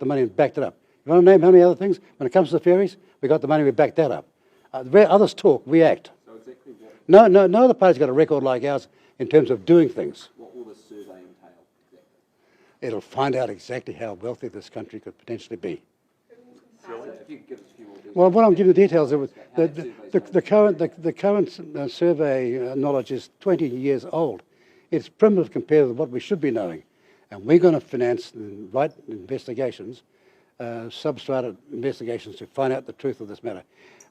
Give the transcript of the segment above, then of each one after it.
the money and backed it up. You want to name how many other things? When it comes to the ferries, we got the money, we backed that up. Where others talk, we act. So exactly what? No other party's got a record like ours in terms of doing things. What will this survey entail exactly? It'll find out exactly how wealthy this country could potentially be. So if you could give us a few more details. Well, what I'm giving the details of the current survey knowledge is 20 years old. It's primitive compared to what we should be knowing, and we're going to finance the right investigations, substrata investigations to find out the truth of this matter.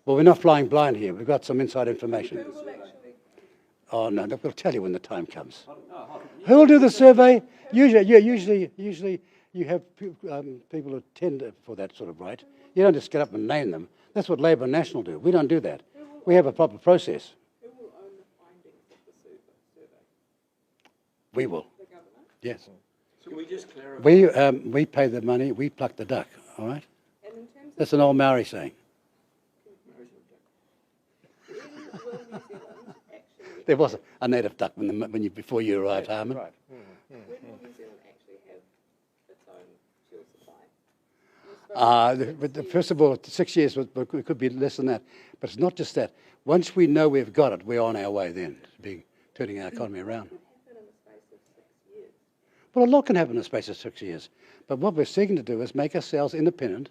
Well, we're not flying blind here. We've got some inside information. Oh no, we'll tell you when the time comes. Who will do the survey? Usually you have people who tender for that sort of right. You don't just get up and name them. That's what Labor and National do. We don't do that. We have a proper process. Who will own the findings of the survey? We will. The government? Yes. Can we just clarify? We pay the money. We pluck the duck. All right. And in terms That's an old Maori saying. of when will New Zealand actually, There was a native duck before you arrived, Harman. Right. when will New Zealand actually have its own fuel supply? First of all, 6 years, but it could be less than that. But it's not just that. Once we know we've got it, we're on our way then to turning our economy around. What could happen in the space of 6 years? Well, a lot can happen in the space of 6 years. But what we're seeking to do is make ourselves independent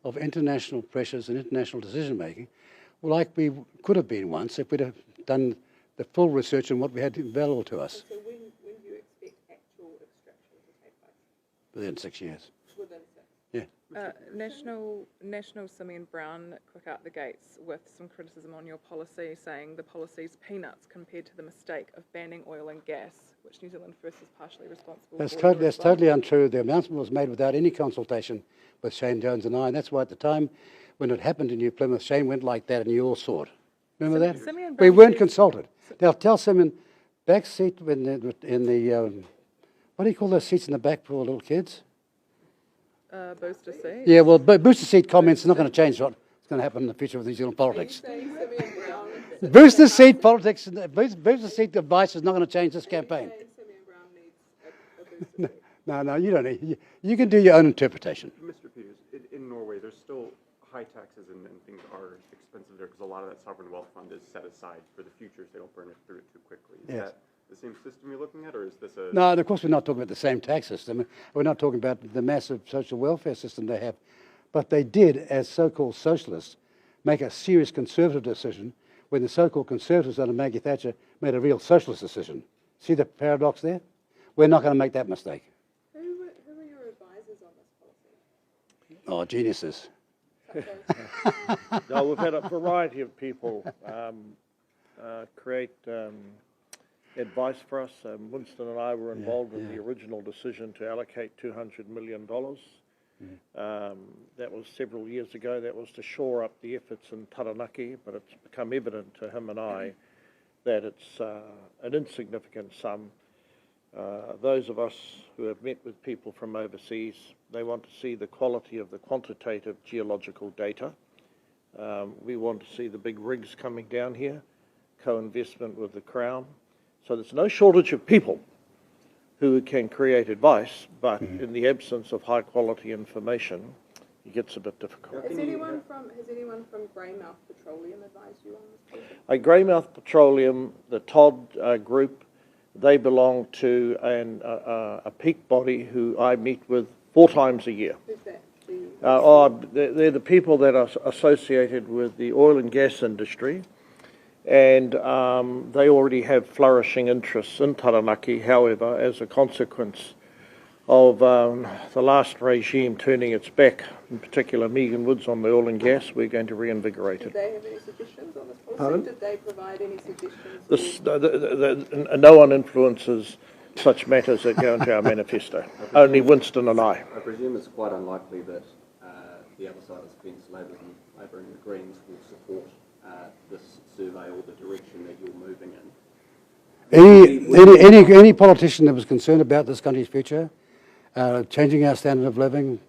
of international pressures and international decision-making, like we could have been once if we'd have done the full research on what we had available to us So when do you expect actual extraction to take place? within 6 years. Within 6? Yeah. National Simeon Brown quick out the gates with some criticism on your policy, saying the policy's peanuts compared to the mistake of banning oil and gas, which New Zealand First is partially responsible for. That's totally untrue. The announcement was made without any consultation with Shane Jones and I, and that's why at the time when it happened in New Plymouth, Shane went like that and you all saw it. Remember that? Simeon We Brown weren't said- consulted. They'll tell Simeon, back seat in the what do you call those seats in the back for little kids? Booster seat. Yeah, well, booster seat comments are not going to change what's going to happen in the future of New Zealand politics. Saying Simeon Brown, Booster seat politics, booster seat advice is not going to change this campaign. saying Simeon Brown needs a booster seat. No, you don't need. You can do your own interpretation. Mr. Peters, in Norway, there's still high taxes and things are expensive there because a lot of that sovereign wealth fund is set aside for the future so they don't burn it through too quickly. Is Yes. that the same system you're looking at, or is this a... No, and of course we're not talking about the same tax system. We're not talking about the massive social welfare system they have. But they did, as so-called socialists, make a serious conservative decision when the so-called conservatives under Maggie Thatcher made a real socialist decision. See the paradox there? We're not going to make that mistake. Who are your advisors on this policy? Oh, geniuses. Such as No, we've had a variety of people create advice for us. Winston and I were involved in the original decision to allocate $200 million. That was several years ago. That was to shore up the efforts in Taranaki, but it's become evident to him and I that it's an insignificant sum. Those of us who have met with people from overseas, they want to see the quality of the quantitative geological data. We want to see the big rigs coming down here, co-investment with the Crown. So there's no shortage of people who can create advice, but in the absence of high quality information, it gets a bit difficult. Has anyone from Greymouth Petroleum advised you on this policy? Greymouth Petroleum, the Todd group, they belong to a peak body who I meet with 4 times a year. Who's that? They're the people that are associated with the oil and gas industry, and they already have flourishing interests in Taranaki. However, as a consequence of the last regime turning its back, in particular Megan Woods, on the oil and gas, we're going to reinvigorate Did it. they have any suggestions on this policy? Pardon? Did they provide any suggestions? No one influences such matters that go into our manifesto. Only Winston and I. I presume it's quite unlikely that the other side of the fence, Labor and the Greens, will support this survey or the direction that you're moving in. Any politician that was concerned about this country's future, changing our standard of living,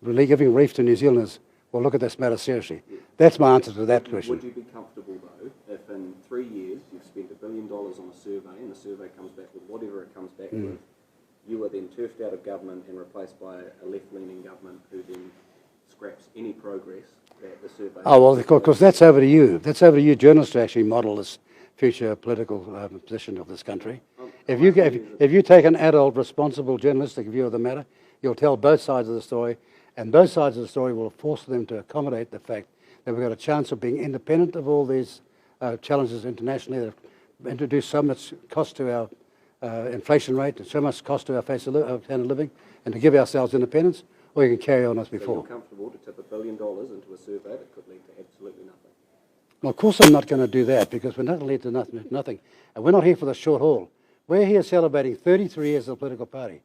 really giving relief to New Zealanders, will look at this matter seriously. That's my answer to that question. Would you be comfortable, though, if in 3 years you've spent $1 billion on a survey and the survey comes back with whatever it comes back with, you were then turfed out of government and replaced by a left-leaning government who then scraps any progress that the survey... Oh, well, of course, that's over to you. That's over to you journalists to actually model this future political position of this country. If you take an adult, responsible, journalistic view of the matter, you'll tell both sides of the story, and both sides of the story will force them to accommodate the fact that we've got a chance of being independent of all these challenges internationally that have introduced so much cost to our inflation rate and so much cost to our standard of living, and to give ourselves independence, or you can carry on as before. So you're comfortable to tip $1 billion into a survey that could lead to absolutely nothing? Well, of course I'm not going to do that, because we're not going to lead to nothing. And we're not here for the short haul. We're here celebrating 33 years of a political party.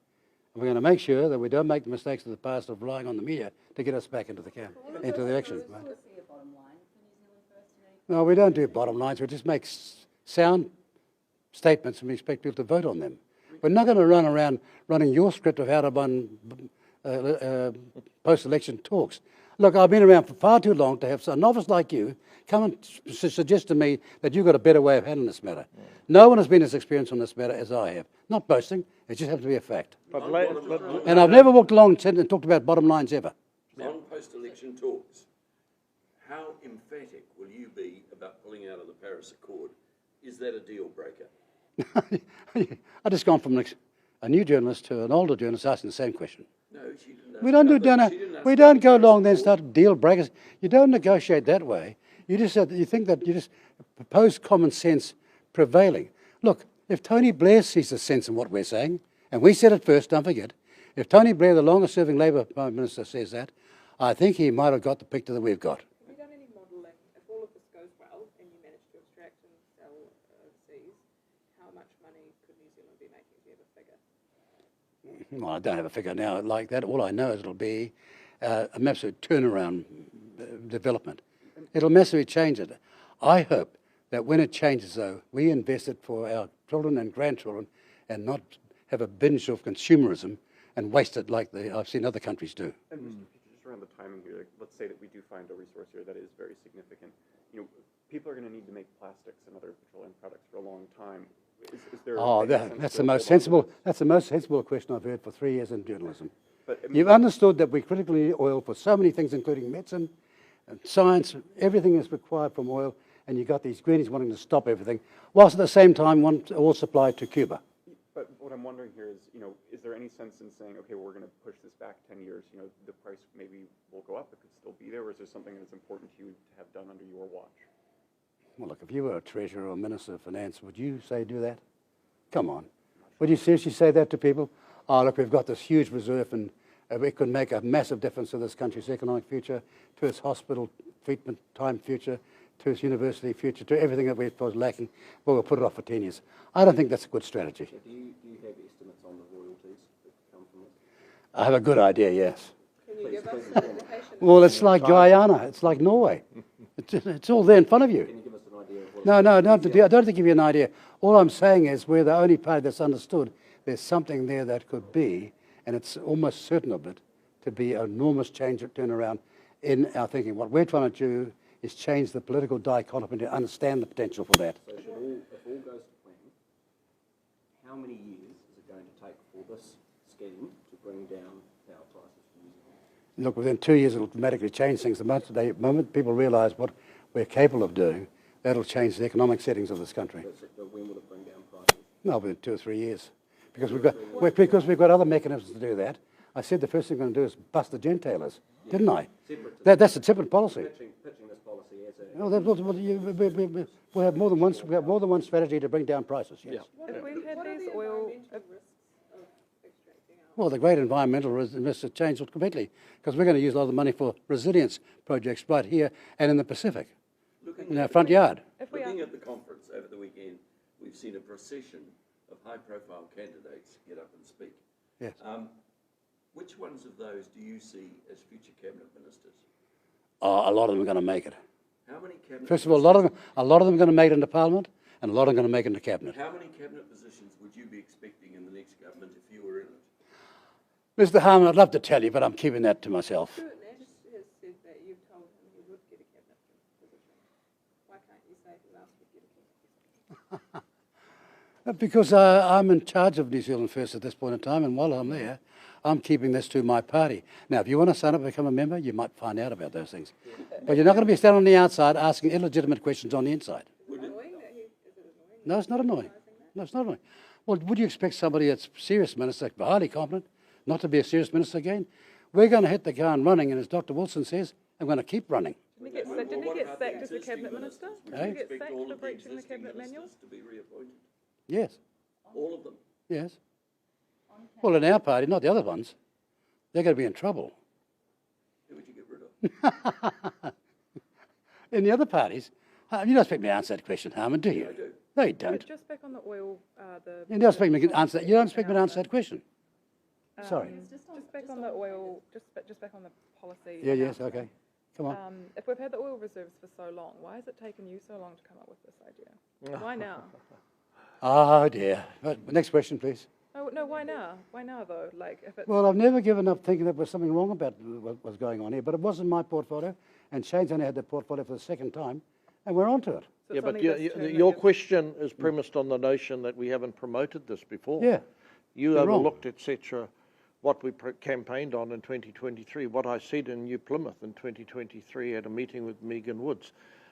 And we're going to make sure that we don't make the mistakes of the past of relying on the media to get us back into the election. Right? No, we don't do bottom lines. We just make sound statements and we expect people to vote on them. We're not going to run around running your script of how to run post-election talks. Look, I've been around for far too long to have a novice like you come and suggest to me that you've got a better way of handling this matter. No one has been as experienced on this matter as I have. Not boasting, it just happens to be a fact. And I've never walked along and talked about bottom lines ever. On post-election talks, how emphatic will you be about pulling out of the Paris Accord? Is that a deal breaker? I just gone from a new journalist to an older journalist asking the same question. No, she didn't. We don't do dinner. We don't go along then start deal breakers. You don't negotiate that way. You just you think that you just propose common sense prevailing. Look, if Tony Blair sees the sense in what we're saying, and we said it first, don't forget, if Tony Blair, the longest-serving Labour Prime Minister, says that, I think he might have got the picture that we've got. Have you done any modelling? If all of this goes well and you manage to extract and sell overseas, how much money could New Zealand be making? Do you have a figure? Well, I don't have a figure now like that. All I know is it'll be a massive turnaround development. It'll massively change it. I hope that when it changes, though, we invest it for our children and grandchildren and not have a binge of consumerism and waste it like I've seen other countries do. And just around the timing here, like, let's say that we do find a resource here that is very significant. You know, people are going to need to make plastics and other petroleum products for a long time. Is there that's the most sensible. That's the most sensible question I've heard for 3 years in journalism. But, you've understood that we critically need oil for so many things, including medicine and science. Everything is required from oil, and you've got these greenies wanting to stop everything, whilst at the same time want oil supply to Cuba. But what I'm wondering here is, you know, is there any sense in saying, okay, we're going to push this back 10 years? You know, the price maybe will go up, it could still be there, or is there something that's important to you to have done under your watch? Well, look, if you were a treasurer or minister of finance, would you say do that? Come on. Would you seriously say that to people? Oh, look, we've got this huge reserve and it could make a massive difference to this country's economic future, to its hospital treatment time future, to its university future, to everything that was lacking. Well, we'll put it off for 10 years. I don't think that's a good strategy. Do you have estimates on the royalties that come from this? I have a good idea, yes. Can you give us an indication? Well, it's like Guyana. It's like Norway. It's all there in front of you. Can you give us an idea of what... No, I don't have to give you an idea. All I'm saying is we're the only party that's understood there's something there that could be, and it's almost certain of it, to be an enormous change or turnaround in our thinking. What we're trying to do is change the political dichotomy to understand the potential for that. So if all goes to plan, how many years is it going to take for this scheme to bring down power prices for New Zealand? Look, within 2 years it'll dramatically change things. The moment people realise what we're capable of doing, that'll change the economic settings of this country. But when will it bring down prices? No, within 2 or 3 years. Because we've got other mechanisms to do that. I said the first thing we're going to do is bust the gentailers, didn't I? That's a separate policy. Pitching this policy as a... No, we have more than one. We have more than one strategy to bring down prices. Yes. If we had these oil, Well, the great environmental risks have changed completely because we're going to use a lot of the money for resilience projects right here and in the Pacific, in our front yard. Looking at the conference over the weekend, we've seen a procession of high-profile candidates get up and speak. Yes. Which ones of those do you see as future cabinet ministers? Oh, a lot of them are going to make it. How many cabinet? First of all, a lot of them are going to make it into Parliament, and a lot of them are going to make it into cabinet. How many cabinet positions would you be expecting in the next government if you were in it? Mr. Harman, I'd love to tell you, but I'm keeping that to myself. Stuart Nash has said that you've told him he would get a cabinet position. Why can't you say who else would get a cabinet position? Because I'm in charge of New Zealand First at this point in time, and while I'm there, I'm keeping this to my party. Now, if you want to sign up and become a member, you might find out about those things. But you're not going to be standing on the outside asking illegitimate questions on the inside. No, it's not annoying. No, it's not annoying. Well, would you expect somebody that's a serious minister, highly competent, not to be a serious minister again? We're going to hit the ground running, and as Dr. Wilson says, I'm going to keep running. Didn't he get sacked as the cabinet minister? Did he get sacked for breaching the cabinet manual? To be reappointed? Yes. All of them? Yes. Well, in our party, not the other ones. They're going to be in trouble. Who would you get rid of? In the other parties, you don't expect me to answer that question, Harman, do you? I do. No, you don't. Just back on the oil, You don't expect me to answer that. You don't expect me to answer that question. Sorry. Just back on the oil, just back on the policy. Yeah, yes, okay. Come on. If we've had the oil reserves for so long, why has it taken you so long to come up with this idea? Why now? Oh, dear. Right, next question, please. No, why now? Why now, though? Like, if it's... Well, I've never given up thinking there was something wrong about what was going on here, but it wasn't my portfolio, and Shane's only had the portfolio for the second time, and we're on to it. So Yeah, it's but only this term that your you've- question is premised on the notion that we haven't promoted this before. Yeah. You You're wrong. overlooked, etc., what we campaigned on in 2023, what I said in New Plymouth in 2023 at a meeting with Megan Woods,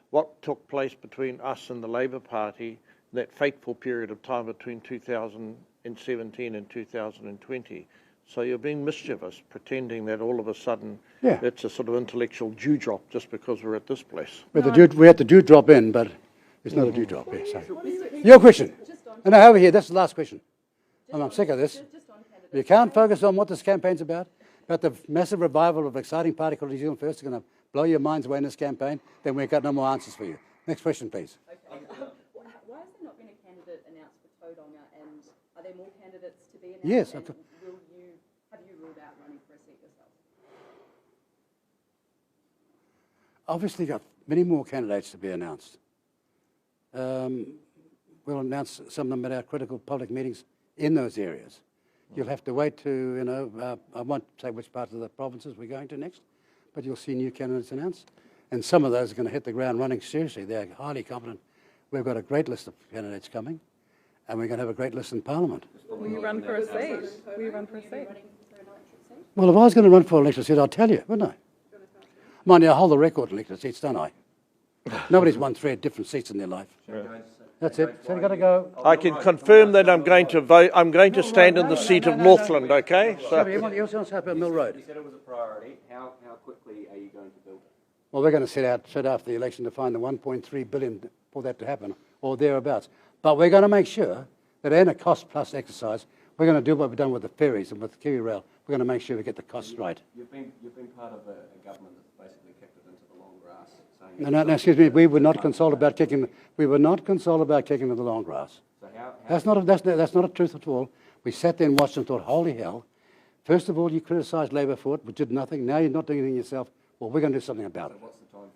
what took place between us and the Labour Party in that fateful period of time between 2017 and 2020. So you're being mischievous, pretending that all of a sudden it's a sort of intellectual dewdrop just because we're at this place. We had the dewdrop in, but it's not a dewdrop. Yeah, so. Your question. No, over here. That's the last question. I'm sick of this. You can't focus on what this campaign's about the massive revival of exciting party called New Zealand First. It's going to blow your minds away in this campaign. Then we've got no more answers for you. Next question, please. Okay. Why has there not been a candidate announced for Tauranga, and are there more candidates to be announced? Yes. And have you ruled out running for a seat yourself? Obviously, got many more candidates to be announced. We'll announce some of them at our critical public meetings in those areas. You'll have to wait to, I won't say which parts of the provinces we're going to next, but you'll see new candidates announced. And some of those are going to hit the ground running seriously. They're highly competent. We've got a great list of candidates coming, and we're going to have a great list in Parliament. Will you run for a seat? Will you run for a seat? Well, if I was going to run for an elected seat, I'd tell you, wouldn't I? Mind you, I hold the record in elected seats, don't I? Nobody's won 3 different seats in their life. That's it. So you've got to go. I can confirm that I'm going to vote. I'm going to stand in the seat of Northland, okay? So, You want to say about Mill Road? You said it was a priority. How quickly are you going to build it? Well, we're going to set after the election to find the 1.3 billion for that to happen, or thereabouts. But we're going to make sure that in a cost-plus exercise, we're going to do what we've done with the ferries and with the Kiwi Rail. We're going to make sure we get the costs right. You've been part of a government that's basically kicked it into the long grass. No, excuse me. We were not consulted about kicking. We were not consulted about kicking in the long grass. So That's not a truth at all. We sat there and watched and thought, holy hell! First of all, you criticised Labor for it, but did nothing. Now you're not doing anything yourself. Well, we're going to do something about it. what's the time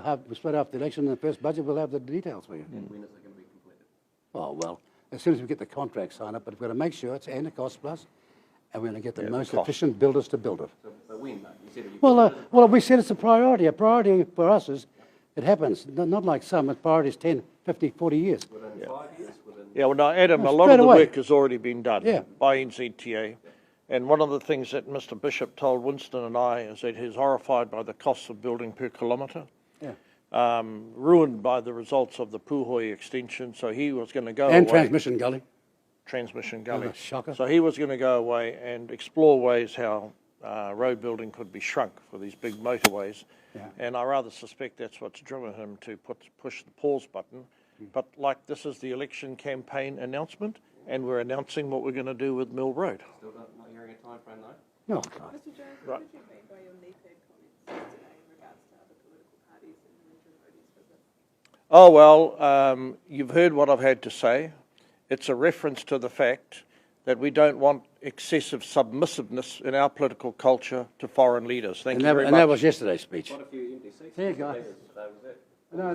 frame? We'll straight after the election, in the first budget, we'll have the details for you. And when is it going to be completed? Oh, well, as soon as we get the contract signed up, but we've got to make sure it's and a cost plus, and we're going to get the most efficient builders to build it. So, but when, though? You said you Well, we said it's a priority. A priority for us is, it happens, not like some, it's priorities 10, 50, 40 years. within 5 years, within... yeah, well, now, Adam, a Well, lot of straight the away. work has already been done by NZTA. And one of the things that Mr. Bishop told Winston and I is that he's horrified by the costs of building per kilometre. Yeah. Ruined by the results of the Puhoi extension, so he was going to go And away. transmission gully. Transmission gully. Oh, shocker. So he was going to go away and explore ways how road building could be shrunk for these big motorways. Yeah. And I rather suspect that's what's driven him to push the pause button. But like this is the election campaign announcement, and we're announcing what we're going to do with Mill Road. Still not hearing a time frame, though? Oh, God. Mr. Jones, Right. what did you mean by your NEPAD comments yesterday in regards to other political parties and Andrew Modi's visit? Oh, well, you've heard what I've had to say. It's a reference to the fact that we don't want excessive submissiveness in our political culture to foreign leaders. Thank you very much. And that was yesterday's speech. Quite a few empty seats. There you go. That was it.